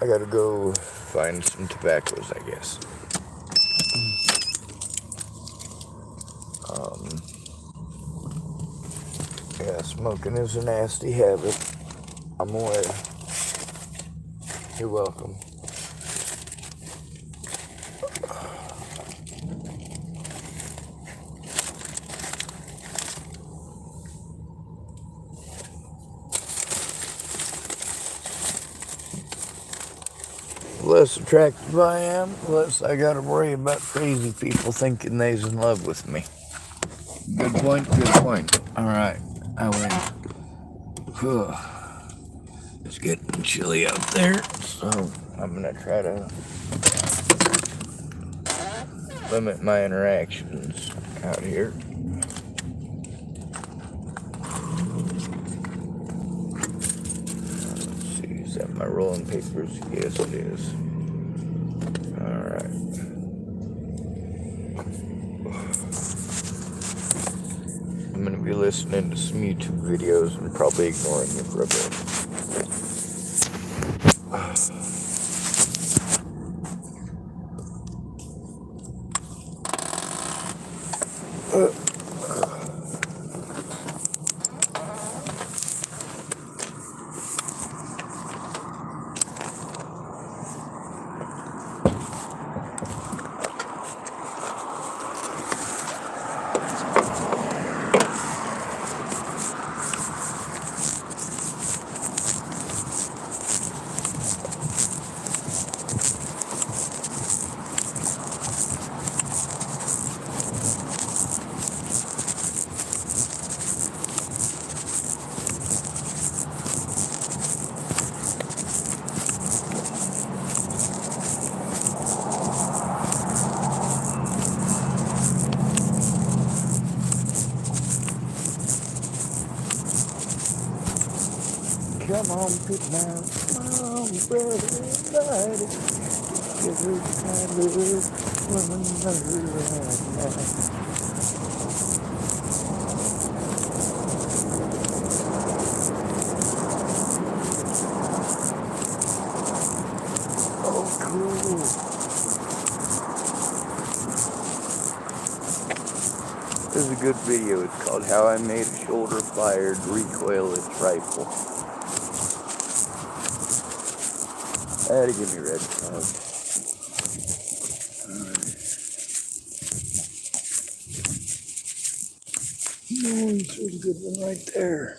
I gotta go find some tobaccos, I guess. Yeah, smoking is a nasty habit. I'm aware. You're welcome. The less attractive I am, the less I gotta worry about crazy people thinking they's in love with me. Good point, good point. Alright, I win. Whew. It's getting chilly out there, so I'm gonna try to limit my interactions out here. Let's see, is that my rolling papers? Yes, it is. Alright. I'm gonna be listening to some YouTube videos and probably ignoring you for a bit. Come on, put now, come on, brother, everybody. Give her the kind of woman right now. Oh, cool. This is a good video. It's called How I Made a Shoulder-Fired Recoilless Rifle. That'll give me red flag. Oh, this was a good one right there.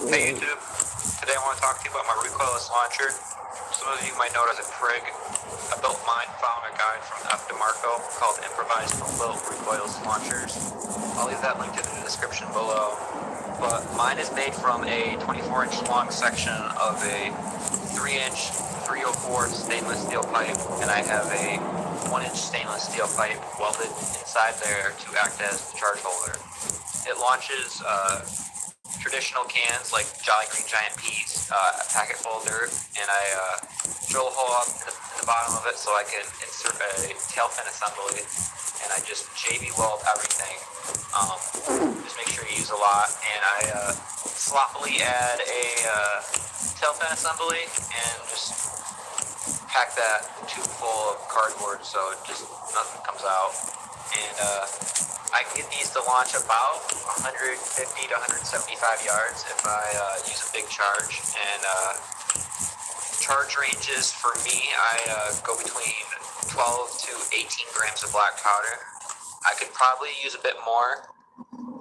Hey YouTube, today I want to talk to you about my recoilless launcher. Some of you might know it as a Prig. I built mine following a guide from F. DeMarco called Improvised Built Recoilless Launchers. I'll leave that linked in the description below. But mine is made from a 24-inch long section of a 3-inch 304 stainless steel pipe, and I have a 1-inch stainless steel pipe welded inside there to act as the charge holder. It launches traditional cans like Jolly Green Giant Peas, a packet full of dirt, and I drill a hole up in the bottom of it so I can insert a tail fin assembly, and I just JB weld everything. Just make sure you use a lot, and I sloppily add a tail fin assembly and just pack that tube full of cardboard so just nothing comes out. And I can get these to launch about 150 to 175 yards if I use a big charge. And charge ranges for me, I go between 12 to 18 grams of black powder. I could probably use a bit more,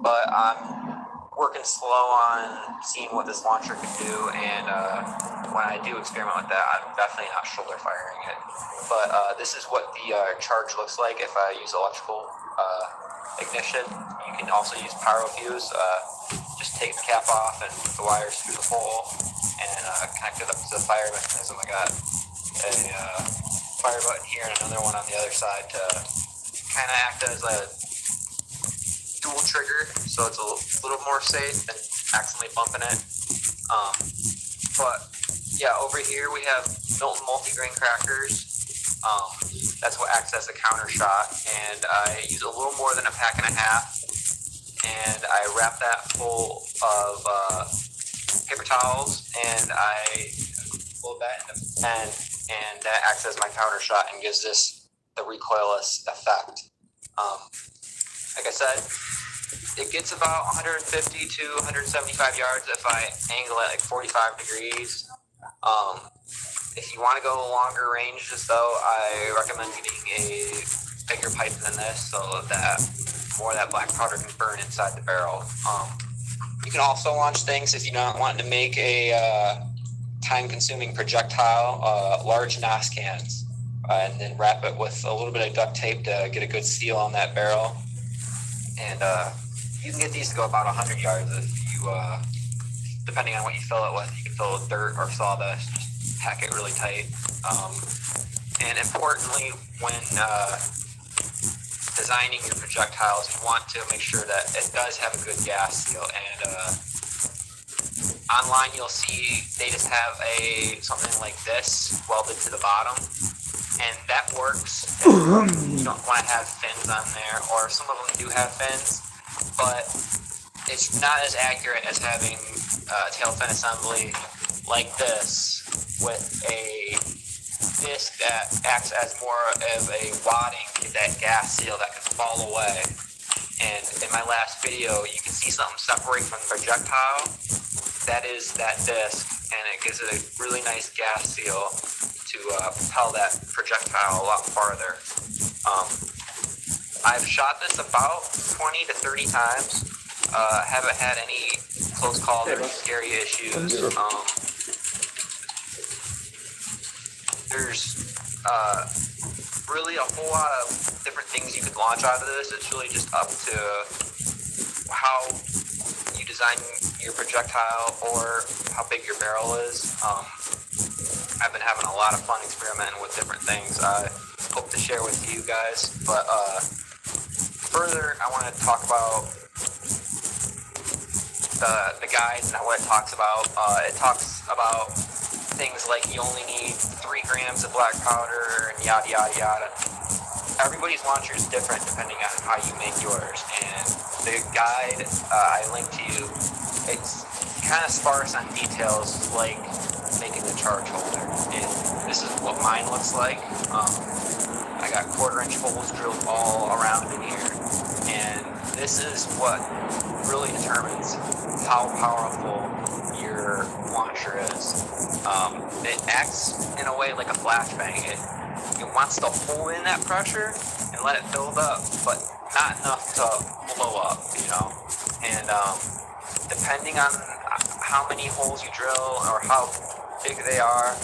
but I'm working slow on seeing what this launcher can do. And when I do experiment with that, I'm definitely not shoulder firing it. But this is what the charge looks like if I use electrical ignition. You can also use pyro fuse. Just take the cap off and put the wires through the hole and connect it up to the fire mechanism. I got a fire button here and another one on the other side to kind of act as a dual trigger, so it's a little more safe than accidentally bumping it. But yeah, over here we have Milton multigrain crackers. That's what acts as a counter shot, and I use a little more than a pack and a half, and I wrap that full of paper towels, and I fold that in the pen, and that acts as my counter shot and gives this the recoilless effect. Like I said, it gets about 150 to 175 yards if I angle it like 45 degrees. If you want to go longer ranges, though, I recommend getting a bigger pipe than this so that more of that black powder can burn inside the barrel. You can also launch things if you're not wanting to make a time-consuming projectile, large NOS cans, and then wrap it with a little bit of duct tape to get a good seal on that barrel. And you can get these to go about 100 yards if you, depending on what you fill it with. You can fill it with dirt or sawdust. Just pack it really tight. And importantly, when designing your projectiles, you want to make sure that it does have a good gas seal. And online, you'll see they just have something like this welded to the bottom, and that works if you don't want to have fins on there, or some of them do have fins, but it's not as accurate as having a tail fin assembly like this with a disc that acts as more of a wadding to that gas seal that can fall away. And in my last video, you can see something separate from the projectile. That is that disc, and it gives it a really nice gas seal to propel that projectile a lot farther. I've shot this about 20 to 30 times. Haven't had any close calls or scary issues. There's really a whole lot of different things you could launch out of this. It's really just up to how you design your projectile or how big your barrel is. I've been having a lot of fun experimenting with different things. I hope to share with you guys. But further, I want to talk about the guide and what it talks about. It talks about things like you only need 3 grams of black powder and yada yada yada. Everybody's launcher is different depending on how you make yours, and the guide I linked to you, it's kind of sparse on details like making the charge holder, and this is what mine looks like. I got 1/4-inch holes drilled all around in here, and this is what really determines how powerful your launcher is. It acts in a way like a flashbang. It wants to hold in that pressure and let it build up, but not enough to blow up, you know. And depending on how many holes you drill or how big they are,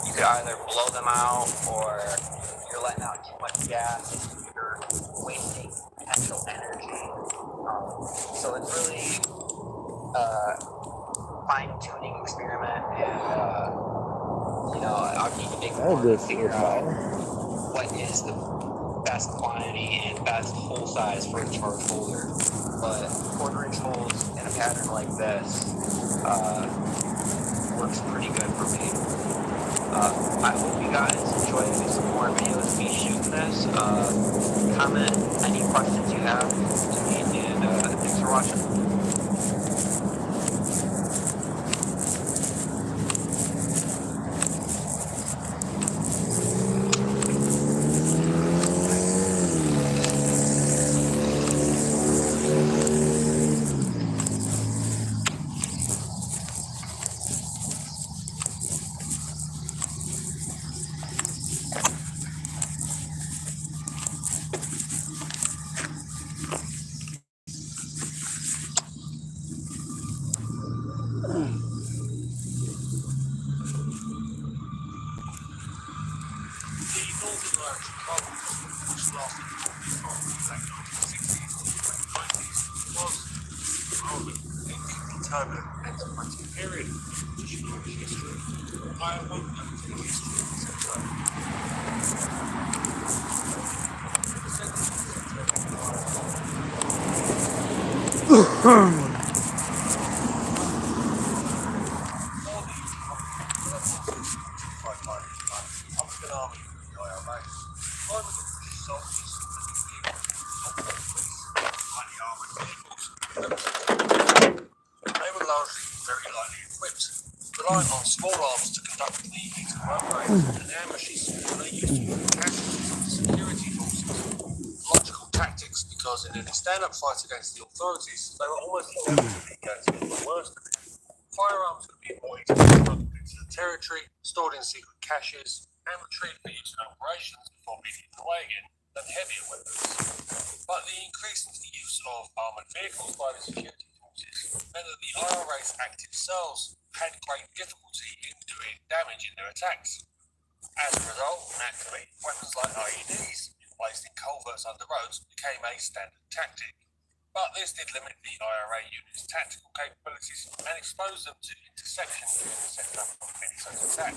you could either blow them out or you're letting out too much gas and you're wasting potential energy. So it's really a fine-tuning experiment, and I'll need to make more to figure out what is the best quantity and best hole size for a charge holder. But quarter-inch holes in a pattern like this works pretty good for me. I hope you guys enjoy some more videos of me shooting this. Comment any questions you have to me, and thanks for watching. Turbulent and confronting period which is British history. I won't go into the history of this episode. Relying on small arms to conduct the illegal road raids and ambushes, they used to use casualties of the security forces. Logical tactics, because in any stand-up fight against the authorities, they were almost always mitigated for the worst of it. Firearms could be avoided smuggled into the territory, stored in secret caches, and retrieved for use in operations before being hidden away again than heavier weapons. But the increasing use of armoured vehicles by the security forces meant that the IRA's active cells had great difficulty in doing damage in their attacks. As a result, naturally, weapons like IEDs, placed in culverts under roads, became a standard tactic. But this did limit the IRA unit's tactical capabilities and expose them to interception during the setup of any such attack.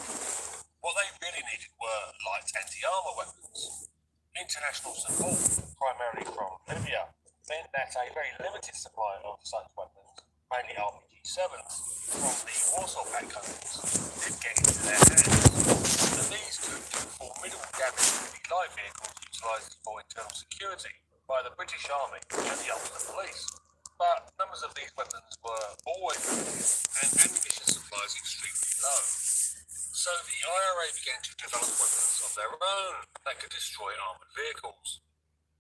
What they really needed were light anti-armour weapons. International support, primarily from Libya, meant that a very limited supply of such weapons, mainly RPG-7s, from the Warsaw Pact countries, did get into their hands. And these could do formidable damage to the light vehicles utilised for internal security by the British Army and the Ulster Police. But numbers of these weapons were always limited and ammunition supplies extremely low. So the IRA began to develop weapons of their own that could destroy armoured vehicles.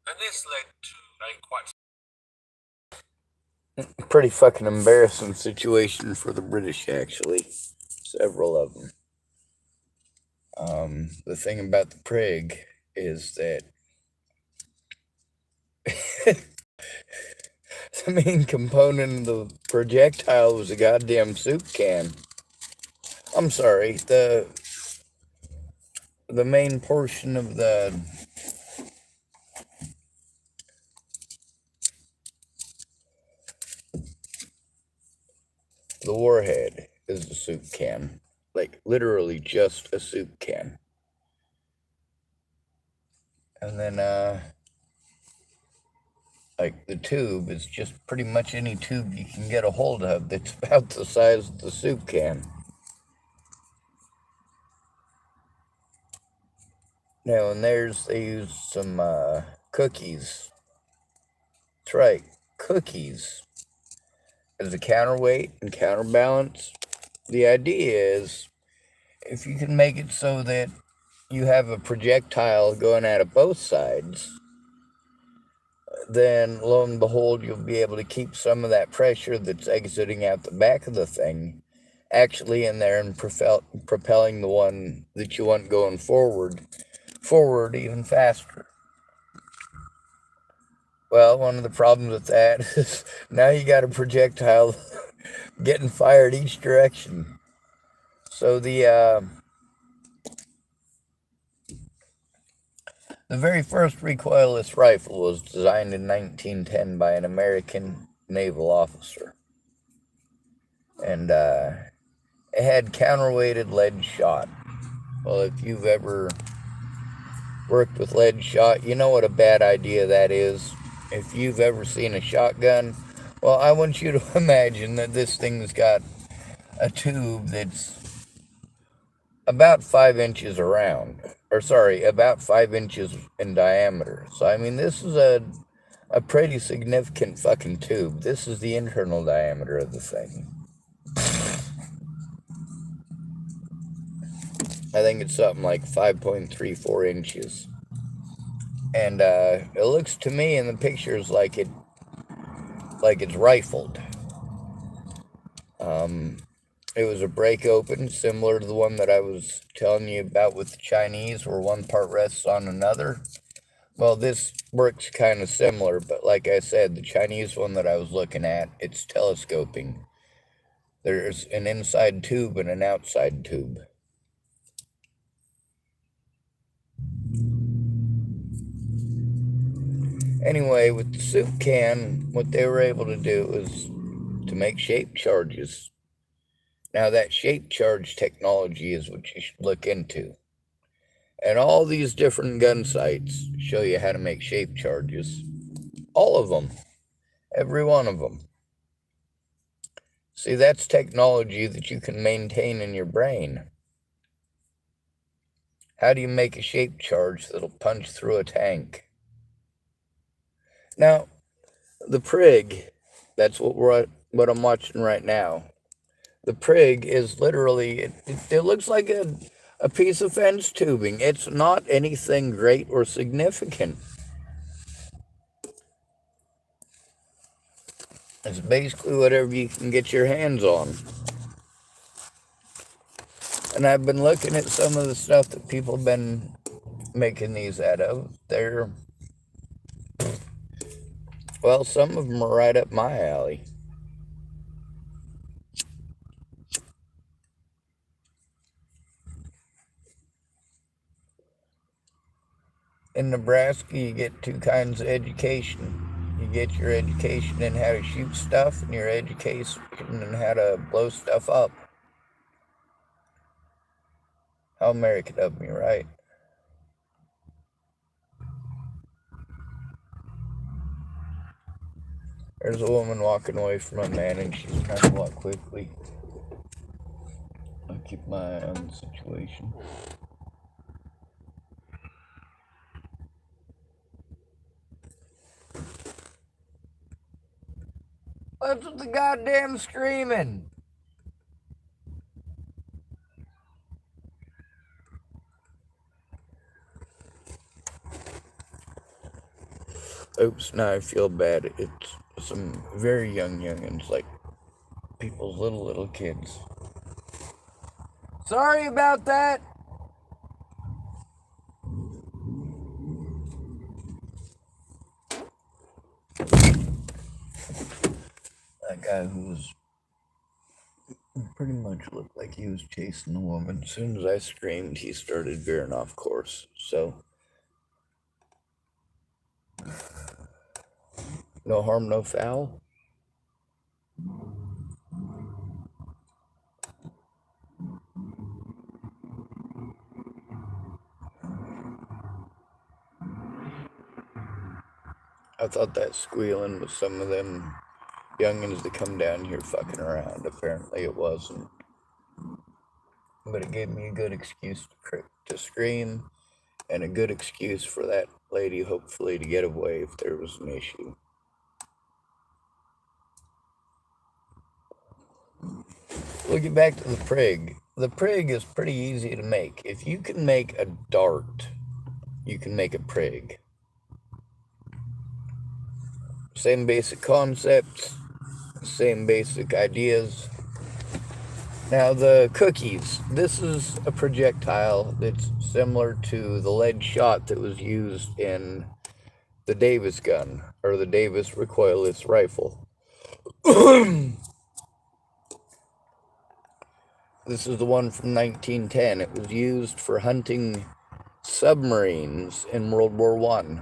And this led to a quite pretty fucking embarrassing situation for the British, actually. Several of them. The thing about the Prig is that the main component of the projectile was a goddamn soup can. I'm sorry, the main portion of the warhead is the soup can. Like, literally just a soup can. And then, like, the tube is just pretty much any tube you can get a hold of that's about the size of the soup can. Now, and they use some, cookies. That's right, cookies. As a counterweight and counterbalance. The idea is, if you can make it so that you have a projectile going out of both sides, then lo and behold, you'll be able to keep some of that pressure that's exiting out the back of the thing actually in there and propelling the one that you want going forward even faster. Well, one of the problems with that is now you got a projectile getting fired each direction. So the very first recoilless rifle was designed in 1910 by an American naval officer. And it had counterweighted lead shot. Well, if you've ever worked with lead shot, you know what a bad idea that is. If you've ever seen a shotgun, well, I want you to imagine that this thing's got a tube that's about 5 inches around, or sorry, about 5 inches in diameter. So, I mean, this is a pretty significant fucking tube. This is the internal diameter of the thing. I think it's something like 5.34 inches. And it looks to me in the pictures like it's rifled. It was a break open, similar to the one that I was telling you about with the Chinese, where one part rests on another. Well, this works kind of similar, but like I said, the Chinese one that I was looking at, it's telescoping. There's an inside tube and an outside tube. Anyway, with the soup can, what they were able to do is to make shape charges. Now, that shape charge technology is what you should look into. And all these different gun sites show you how to make shape charges. All of them. Every one of them. See, that's technology that you can maintain in your brain. How do you make a shape charge that'll punch through a tank? Now, the Prig, that's what I'm watching right now. The Prig is literally, it looks like a piece of fence tubing. It's not anything great or significant. It's basically whatever you can get your hands on. And I've been looking at some of the stuff that people have been making these out of. Well, some of them are right up my alley. In Nebraska, you get two kinds of education. You get your education in how to shoot stuff and your education in how to blow stuff up. How American of me, right? There's a woman walking away from a man and she's trying to walk quickly. I'll keep my eye on the situation. What's with the goddamn screaming? Oops, now I feel bad. It's some very youngins, like people's little kids. Sorry about that. That guy who was pretty much looked like he was chasing the woman. As soon as I screamed, he started veering off course. So, no harm, no foul. I thought that squealing was some of them youngins that come down here fucking around. Apparently it wasn't. But it gave me a good excuse to scream, and a good excuse for that lady, hopefully, to get away if there was an issue. We'll get back to the Prig. The Prig is pretty easy to make. If you can make a dart, you can make a Prig. Same basic concepts, same basic ideas. Now the cookies. This is a projectile that's similar to the lead shot that was used in the Davis gun, or the Davis recoilless rifle. This is the one from 1910. It was used for hunting submarines in World War I.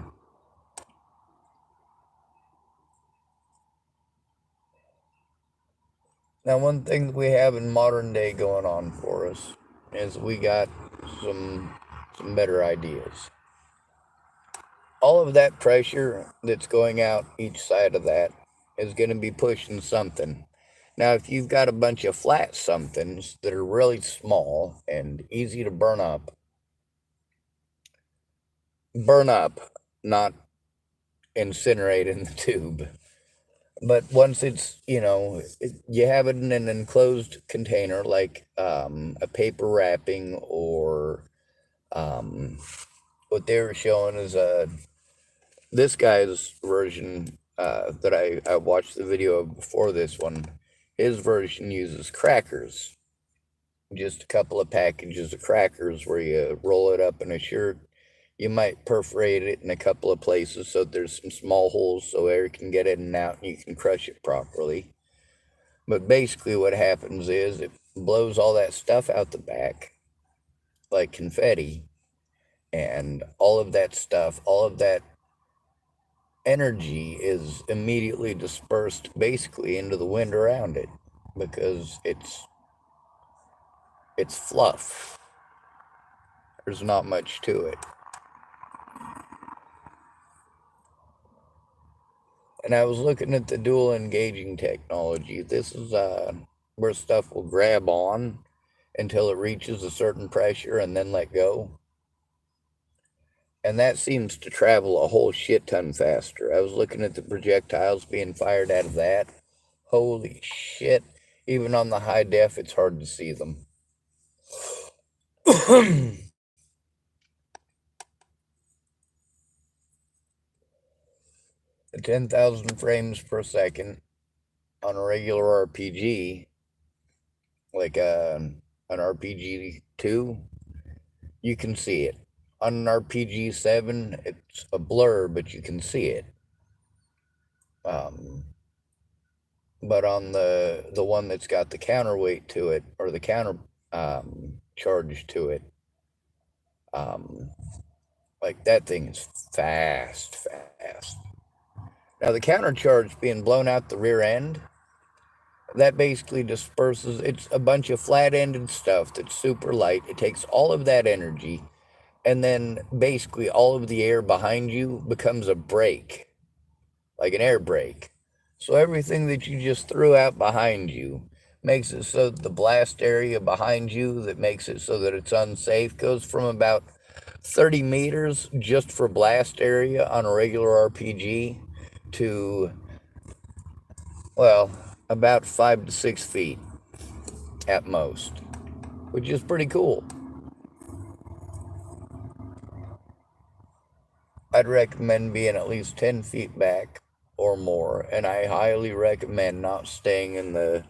Now, one thing that we have in modern day going on for us is we got some better ideas. All of that pressure that's going out each side of that is going to be pushing something. Now, if you've got a bunch of flat somethings that are really small and easy to burn up, not incinerate in the tube. But once it's, you have it in an enclosed container, like a paper wrapping, or what they were showing is this guy's version that I watched the video of before this one. His version uses crackers, just a couple of packages of crackers where you roll it up in a shirt. You might perforate it in a couple of places so there's some small holes so air can get in and out and you can crush it properly. But basically what happens is it blows all that stuff out the back like confetti, and all of that stuff, all of that energy is immediately dispersed basically into the wind around it, because it's fluff. There's not much to it. And I was looking at the dual engaging technology. This is where stuff will grab on until it reaches a certain pressure and then let go. And that seems to travel a whole shit ton faster. I was looking at the projectiles being fired out of that. Holy shit. Even on the high def, it's hard to see them. The 10,000 frames per second on a regular RPG, like an RPG 2, you can see it. On an RPG 7, it's a blur, but you can see it. But on the one that's got the counterweight to it, or the counter charge to it, like that thing is fast. Now the counter charge being blown out the rear end, that basically disperses. It's a bunch of flat-ended stuff that's super light. It takes all of that energy, and then basically all of the air behind you becomes a brake, like an air brake. So everything that you just threw out behind you makes it so that the blast area behind you that makes it so that it's unsafe goes from about 30 meters just for blast area on a regular RPG to, well, about 5 to 6 feet at most, which is pretty cool. I'd recommend being at least 10 feet back or more, and I highly recommend not staying in the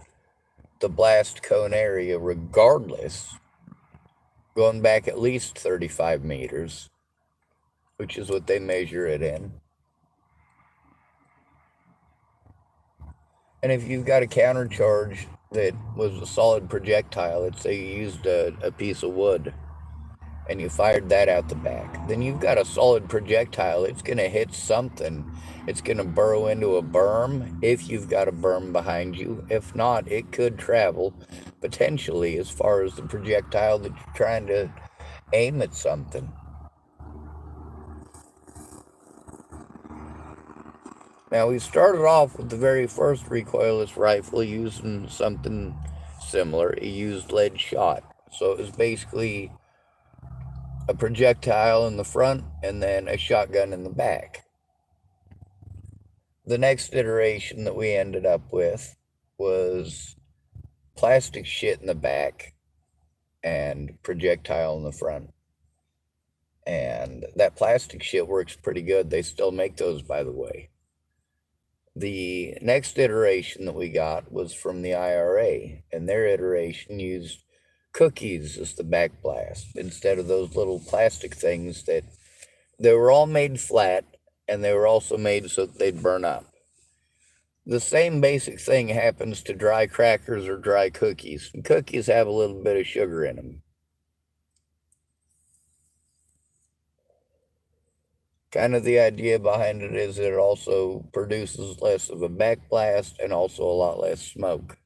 blast cone area regardless, going back at least 35 meters, which is what they measure it in. And if you've got a counter charge that was a solid projectile, let's say you used a piece of wood and you fired that out the back, then you've got a solid projectile. It's going to hit something. It's going to burrow into a berm if you've got a berm behind you. If not, it could travel potentially as far as the projectile that you're trying to aim at something. Now, we started off with the very first recoilless rifle using something similar. It used lead shot. So it was basically a projectile in the front and then a shotgun in the back. The next iteration that we ended up with was plastic shit in the back and projectile in the front. And that plastic shit works pretty good. They still make those, by the way. The next iteration that we got was from the IRA, and their iteration used cookies as the backblast instead of those little plastic things that they were all made flat. and they were also made so that they'd burn up. The same basic thing happens to dry crackers or dry cookies. And cookies have a little bit of sugar in them. Kind of the idea behind it is that it also produces less of a backblast and also a lot less smoke.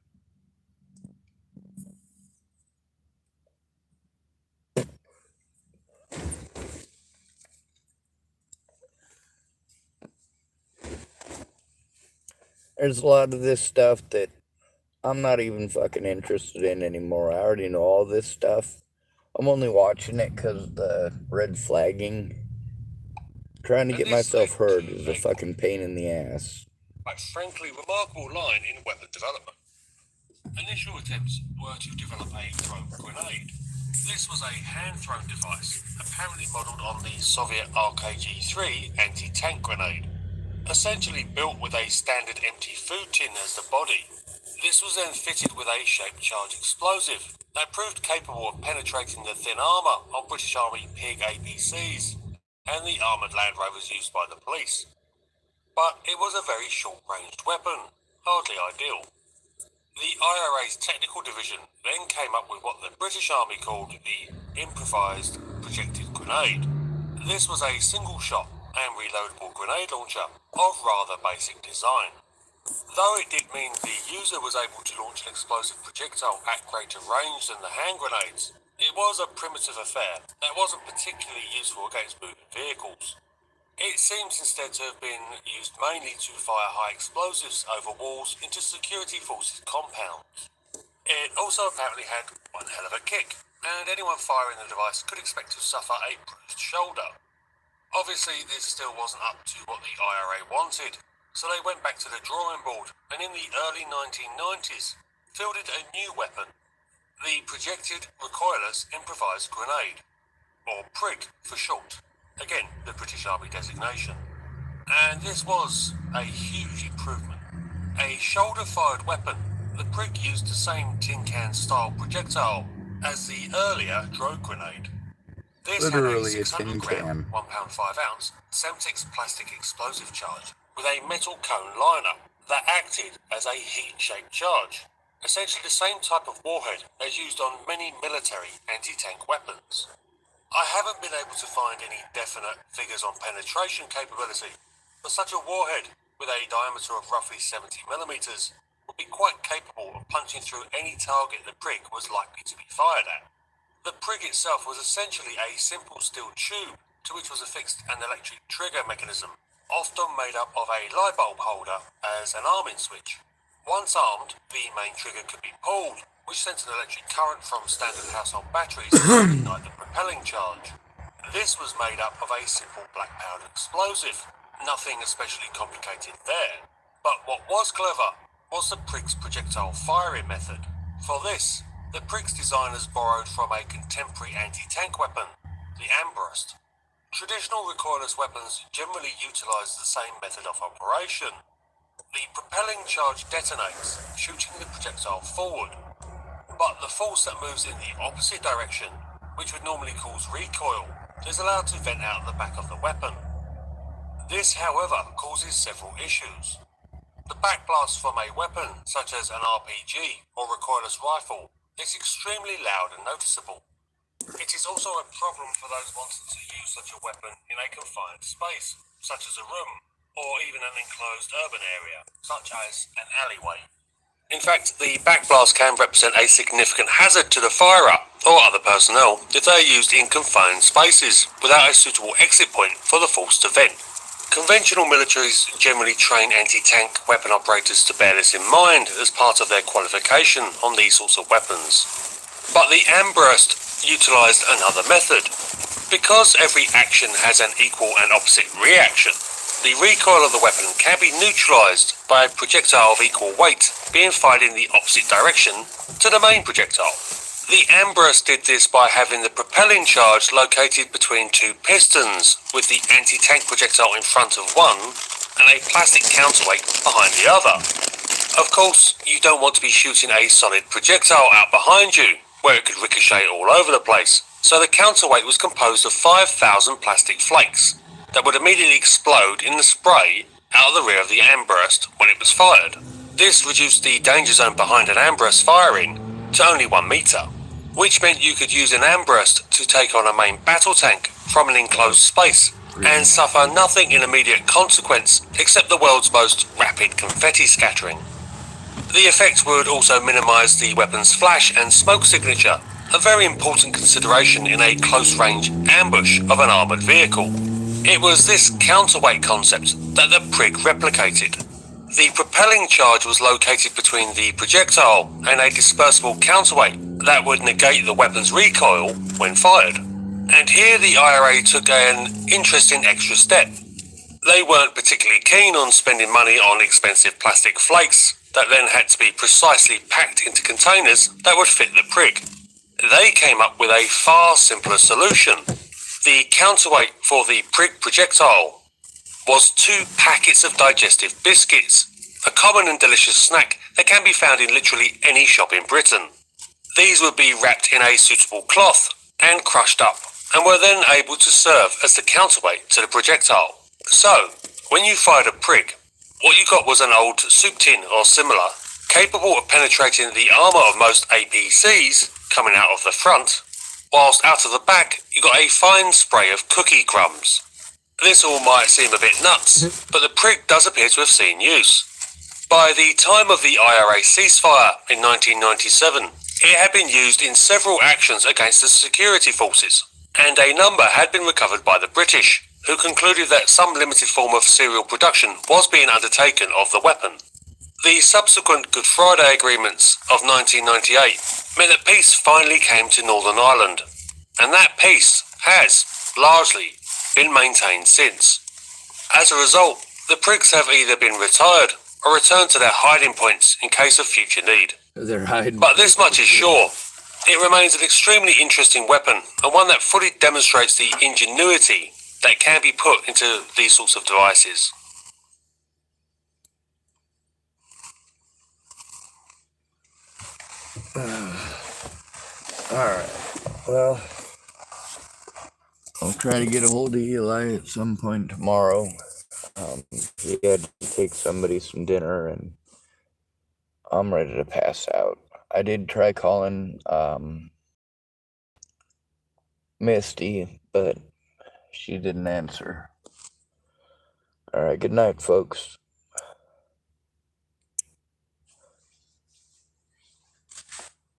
There's a lot of this stuff that I'm not even fucking interested in anymore. I already know all this stuff. I'm only watching it because of the red flagging. Trying to get myself heard is a fucking pain in the ass. But frankly, remarkable line in weapon development. Initial attempts were to develop a thrown grenade. This was a hand-thrown device, apparently modelled on the Soviet RKG-3 anti-tank grenade. Essentially built with a standard empty food tin as the body. This was then fitted with a shaped charge explosive that proved capable of penetrating the thin armour on British Army Pig APCs and the armoured Land Rovers used by the police. But it was a very short-ranged weapon, hardly ideal. The IRA's technical division then came up with what the British Army called the improvised projected grenade. This was a single-shot and reloadable grenade launcher of rather basic design. Though it did mean the user was able to launch an explosive projectile at greater range than the hand grenades, it was a primitive affair that wasn't particularly useful against moving vehicles. It seems instead to have been used mainly to fire high explosives over walls into security forces compounds. It also apparently had one hell of a kick, and anyone firing the device could expect to suffer a bruised shoulder. Obviously, this still wasn't up to what the IRA wanted, so they went back to the drawing board and in the early 1990s fielded a new weapon, the Projected Recoilless Improvised Grenade, or PRIG for short, again the British Army designation. And this was a huge improvement. A shoulder-fired weapon, the PRIG used the same tin can style projectile as the earlier Drogue grenade. This Literally had a a tin 600 gram, can. 1 pound 5 ounce Semtex plastic explosive charge with a metal cone liner that acted as a heat-shaped charge, essentially the same type of warhead as used on many military anti-tank weapons. I haven't been able to find any definite figures on penetration capability, but such a warhead with a diameter of roughly 70 millimeters would be quite capable of punching through any target the PRIG was likely to be fired at. The PRIG itself was essentially a simple steel tube to which was affixed an electric trigger mechanism, often made up of a light bulb holder as an arming switch. Once armed, the main trigger could be pulled, which sent an electric current from standard household batteries to ignite the propelling charge. This was made up of a simple black powder explosive, nothing especially complicated there. But what was clever was the PRIG's projectile firing method. For this, the PRIG's designers borrowed from a contemporary anti-tank weapon, the Ambrust. Traditional recoilless weapons generally utilize the same method of operation. The propelling charge detonates, shooting the projectile forward, but the force that moves in the opposite direction, which would normally cause recoil, is allowed to vent out the back of the weapon. This, however, causes several issues. The backblast from a weapon, such as an RPG or recoilless rifle, is extremely loud and noticeable. It is also a problem for those wanting to use such a weapon in a confined space, such as a room, or even an enclosed urban area, such as an alleyway. In fact, the backblast can represent a significant hazard to the firer or other personnel if they are used in confined spaces without a suitable exit point for the force to vent. Conventional militaries generally train anti-tank weapon operators to bear this in mind as part of their qualification on these sorts of weapons. But the Ambrust utilised another method. Because every action has an equal and opposite reaction, the recoil of the weapon can be neutralised by a projectile of equal weight being fired in the opposite direction to the main projectile. The Ambrust did this by having the propelling charge located between two pistons, with the anti-tank projectile in front of one and a plastic counterweight behind the other. Of course, you don't want to be shooting a solid projectile out behind you, where it could ricochet all over the place, so the counterweight was composed of 5,000 plastic flakes, that would immediately explode in the spray out of the rear of the AMBRUST when it was fired. This reduced the danger zone behind an AMBRUST firing to only 1 meter, which meant you could use an AMBRUST to take on a main battle tank from an enclosed space and suffer nothing in immediate consequence except the world's most rapid confetti scattering. The effect would also minimise the weapon's flash and smoke signature, a very important consideration in a close-range ambush of an armoured vehicle. It was this counterweight concept that the Prig replicated. The propelling charge was located between the projectile and a dispersible counterweight that would negate the weapon's recoil when fired. And here the IRA took an interesting extra step. They weren't particularly keen on spending money on expensive plastic flakes that then had to be precisely packed into containers that would fit the Prig. They came up with a far simpler solution. The counterweight for the Prig projectile was 2 packets of digestive biscuits, a common and delicious snack that can be found in literally any shop in Britain. These would be wrapped in a suitable cloth and crushed up, and were then able to serve as the counterweight to the projectile. So, when you fired a Prig, what you got was an old soup tin or similar, capable of penetrating the armour of most APCs coming out of the front, whilst out of the back you got a fine spray of cookie crumbs. This all might seem a bit nuts, but the Prig does appear to have seen use. By the time of the IRA ceasefire in 1997, it had been used in several actions against the security forces, and a number had been recovered by the British, who concluded that some limited form of serial production was being undertaken of the weapon. The subsequent Good Friday Agreements of 1998 meant that peace finally came to Northern Ireland, and that peace has, largely, been maintained since. As a result, the Prigs have either been retired or returned to their hiding points in case of future need. They're hiding. But this much is sure, it remains an extremely interesting weapon, and one that fully demonstrates the ingenuity that can be put into these sorts of devices. Alright, well, I'll try to get a hold of Eli at some point tomorrow. He had to take somebody some dinner, and I'm ready to pass out. I did try calling Misty, but she didn't answer. Alright, good night, folks.